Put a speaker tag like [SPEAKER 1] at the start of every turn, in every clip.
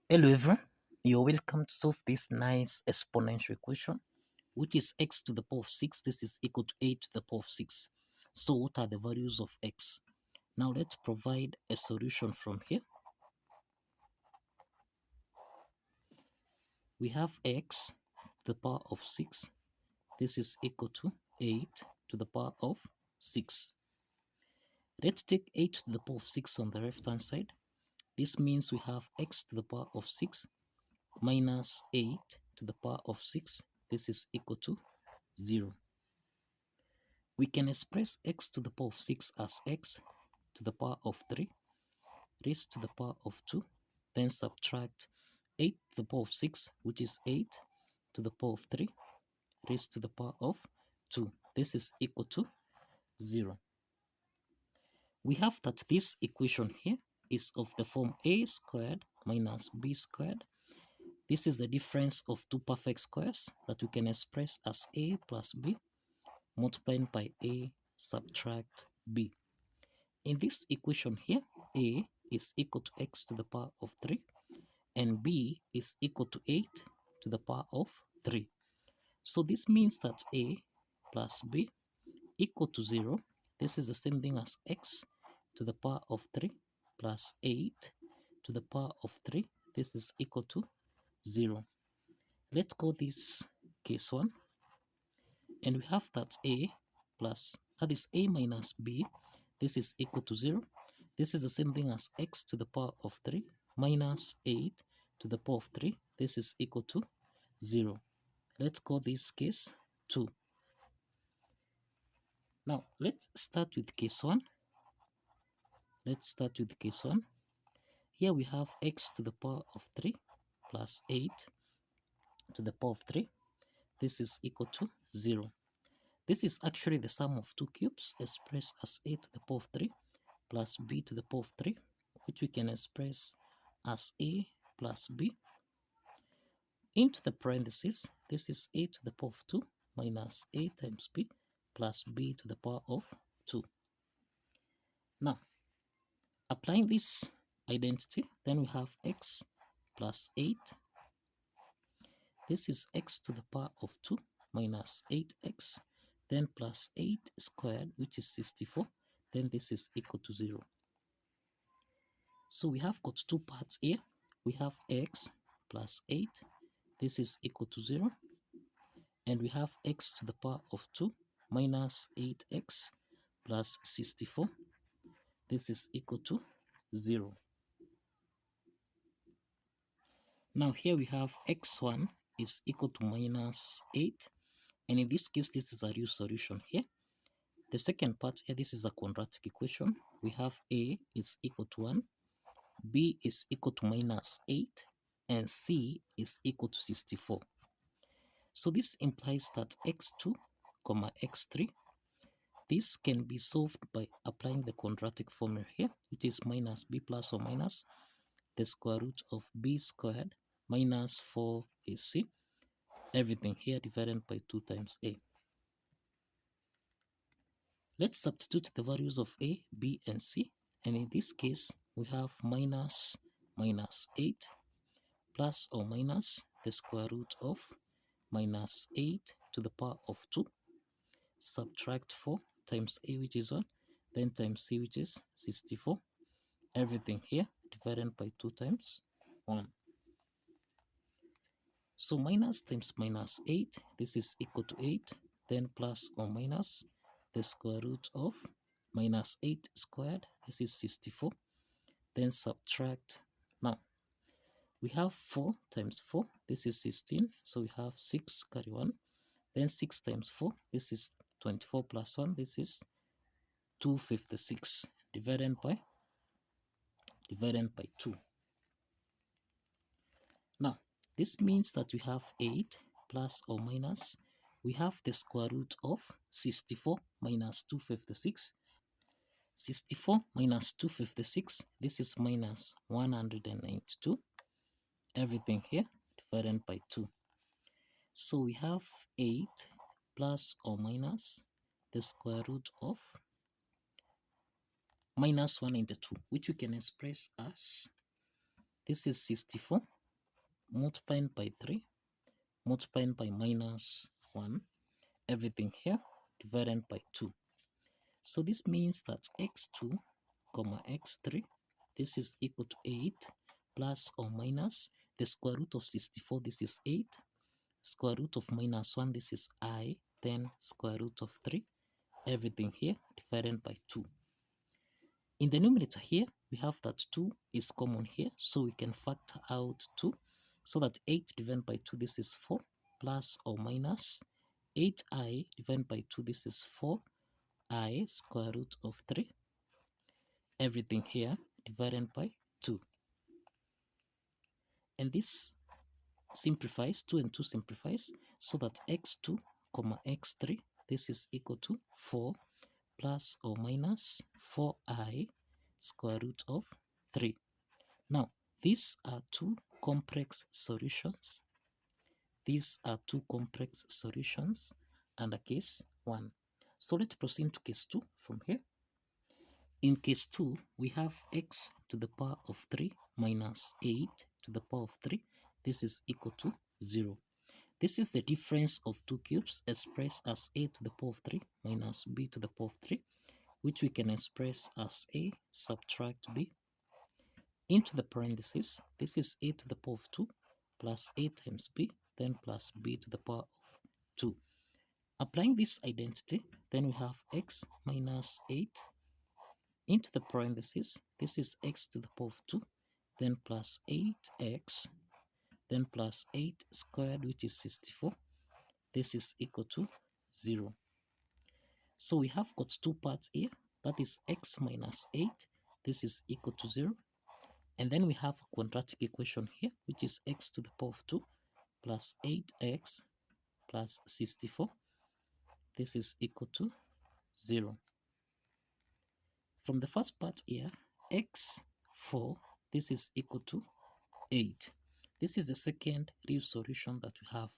[SPEAKER 1] Hello everyone, you're welcome to solve this nice exponential equation, which is x to the power of 6. This is equal to a to the power of 6. So what are the values of x? Now let's provide a solution from here. We have x to the power of 6. This is equal to 8 to the power of 6. Let's take 8 to the power of 6 on the left hand side. This means we have x to the power of 6 minus 8 to the power of 6. This is equal to 0. We can express x to the power of 6 as x to the power of 3 raised to the power of 2, then subtract 8 to the power of 6, which is 8 to the power of 3 raised to the power of 2. This is equal to 0. We have that this equation here is of the form a squared minus b squared. This is the difference of two perfect squares that we can express as a plus b multiplied by a subtract b. In this equation here, a is equal to x to the power of 3 and b is equal to 8 to the power of 3. So this means that a plus b equal to 0. This is the same thing as x to the power of 3 plus 8 to the power of 3. This is equal to 0. Let's call this case 1. And we have that a plus, that is a minus b. This is equal to 0. This is the same thing as x to the power of 3 minus 8 to the power of 3. This is equal to 0. Let's call this case 2. Now, let's start with case 1. Let's start with case 1. Here we have x to the power of 3 plus 8 to the power of 3. This is equal to 0. This is actually the sum of two cubes expressed as a to the power of 3 plus b to the power of 3, which we can express as a plus b. Into the parentheses, this is a to the power of 2 minus a times b plus b to the power of 2. Now, applying this identity, then we have x plus 8. This is x to the power of 2 minus 8x, then plus 8 squared, which is 64. Then this is equal to 0. So we have got two parts here. We have x plus 8. This is equal to 0. And we have x to the power of 2 minus 8x plus 64. This is equal to 0. Now here we have x1 is equal to minus 8. And in this case, this is a real solution here. The second part here, this is a quadratic equation. We have a is equal to 1, b is equal to minus 8, and c is equal to 64. So this implies that x2, x3, this can be solved by applying the quadratic formula here, which is minus b plus or minus the square root of b squared minus 4ac. Everything here divided by 2 times a. Let's substitute the values of a, b, and c. And in this case, we have minus 8 plus or minus the square root of minus 8 to the power of 2. Subtract 4 times a, which is 1. Then times c, which is 64. Everything here divided by 2 times 1. So minus times minus 8, this is equal to 8. Then plus or minus the square root of minus 8 squared, this is 64. Then subtract. Now, we have 4 times 4, this is 16. So we have 6 carry 1. Then 6 times 4, this is 24 plus 1, this is 256 divided by 2. Now, this means that we have 8 plus or minus, we have the square root of 64 minus 256. 64 minus 256, this is minus 192. Everything here divided by 2. So we have 8 plus or minus the square root of minus 192, which we can express as, this is 64 multiplying by 3, multiplying by minus 1, everything here divided by 2. So this means that x2 comma x3, this is equal to 8 plus or minus the square root of 64, this is 8, square root of minus 1, this is I, then square root of 3, everything here divided by 2. In the numerator here, we have that 2 is common here, so we can factor out 2, so that 8 divided by 2, this is 4, plus or minus 8i divided by 2, this is 4i square root of 3, everything here divided by 2. And this simplifies, 2 and 2 simplifies, so that x2 comma x3, this is equal to 4 plus or minus 4i square root of 3. Now, these are two complex solutions. These are two complex solutions under case 1. So let's proceed to case 2 from here. In case 2, we have x to the power of 3 minus 8 to the power of 3. This is equal to 0. This is the difference of two cubes expressed as a to the power of 3 minus b to the power of 3, which we can express as a subtract b. Into the parentheses, this is a to the power of 2 plus a times b, then plus b to the power of 2. Applying this identity, then we have x minus 8 into the parentheses, this is x to the power of 2, then plus 8x, then plus 8 squared, which is 64. This is equal to 0. So we have got two parts here, that is x minus 8, this is equal to 0. And then we have a quadratic equation here, which is x to the power of 2 plus 8x plus 64. This is equal to 0. From the first part here, x4, this is equal to 8. This is the second real solution that we have.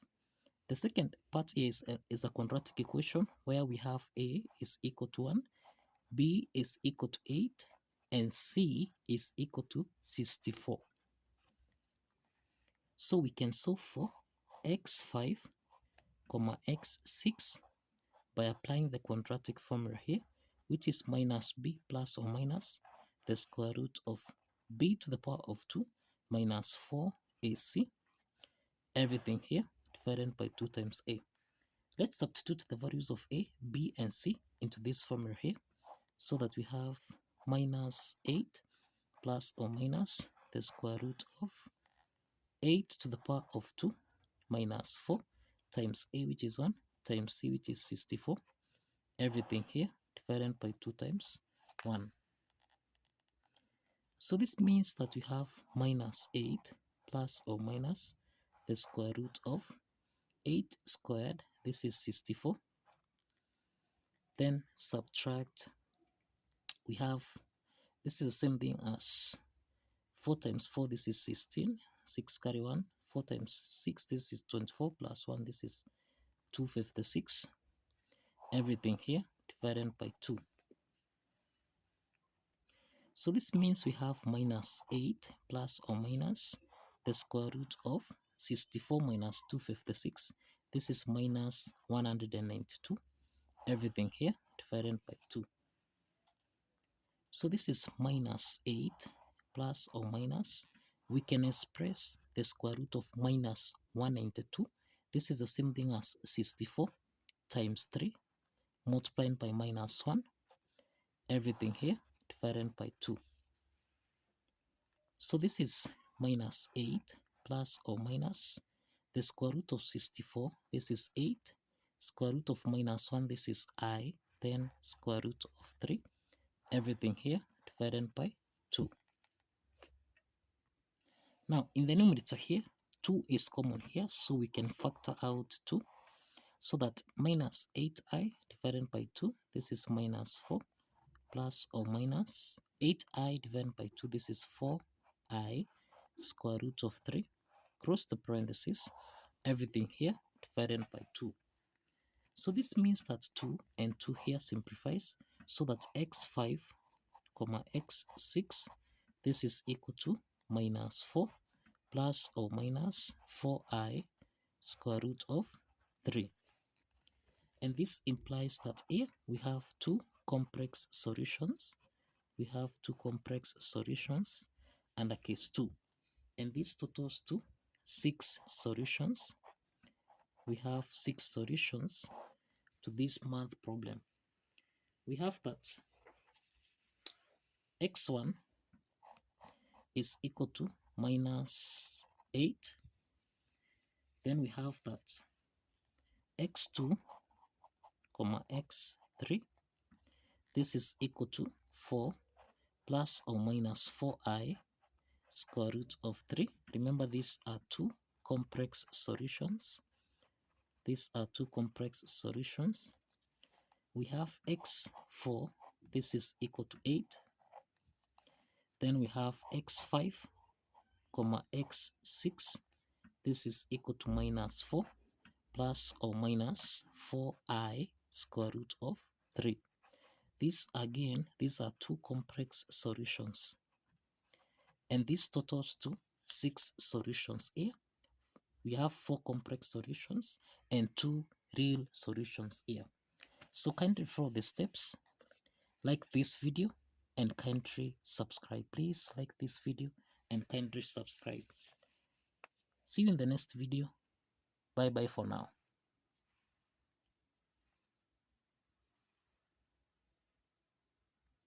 [SPEAKER 1] The second part here is a quadratic equation where we have a is equal to 1, b is equal to 8, and c is equal to 64. So we can solve for x5 comma x6 by applying the quadratic formula here, which is minus b plus or minus the square root of b to the power of 2 minus 4ac, everything here divided by 2 times a. Let's substitute the values of a, b, and c into this formula here, so that we have minus 8 plus or minus the square root of 8 to the power of 2 minus 4 times a, which is 1, times c, which is 64, everything here divided by 2 times 1. So this means that we have minus 8 plus or minus the square root of 8 squared, this is 64. Then subtract, we have, this is the same thing as 4 times 4, this is 16, 6 carry 1, 4 times 6, this is 24, plus 1, this is 256, everything here divided by 2. So this means we have minus 8 plus or minus the square root of 64 minus 256, this is minus 192, everything here divided by 2. So this is minus 8 plus or minus, we can express the square root of minus 192. This is the same thing as 64 times 3 multiplied by minus 1, everything here divided by 2. So this is minus 8 plus or minus the square root of 64, this is 8, square root of minus 1, this is I, then square root of 3, everything here divided by 2. Now in the numerator here, 2 is common here, so we can factor out 2, so that minus 8i divided by 2, this is minus 4, plus or minus 8i divided by 2, this is 4i square root of 3, cross the parentheses, everything here divided by 2. So this means that 2 and 2 here simplifies, so that x5 comma x6, this is equal to minus 4 plus or minus 4i square root of 3. And this implies that here we have two complex solutions. We have two complex solutions and a case 2. And this totals to 6 solutions. We have 6 solutions to this math problem. We have that x1 is equal to minus 8. Then we have that x2 comma x3, this is equal to 4 plus or minus 4i square root of 3. Remember, these are two complex solutions. These are two complex solutions. We have x4, this is equal to 8. Then we have x5 comma x6, this is equal to minus 4 plus or minus 4i square root of 3. These are two complex solutions. And this totals to 6 solutions here. We have 4 complex solutions and 2 real solutions here. So kindly follow the steps, like this video, and kindly subscribe. Please like this video and kindly subscribe. See you in the next video. Bye bye for now.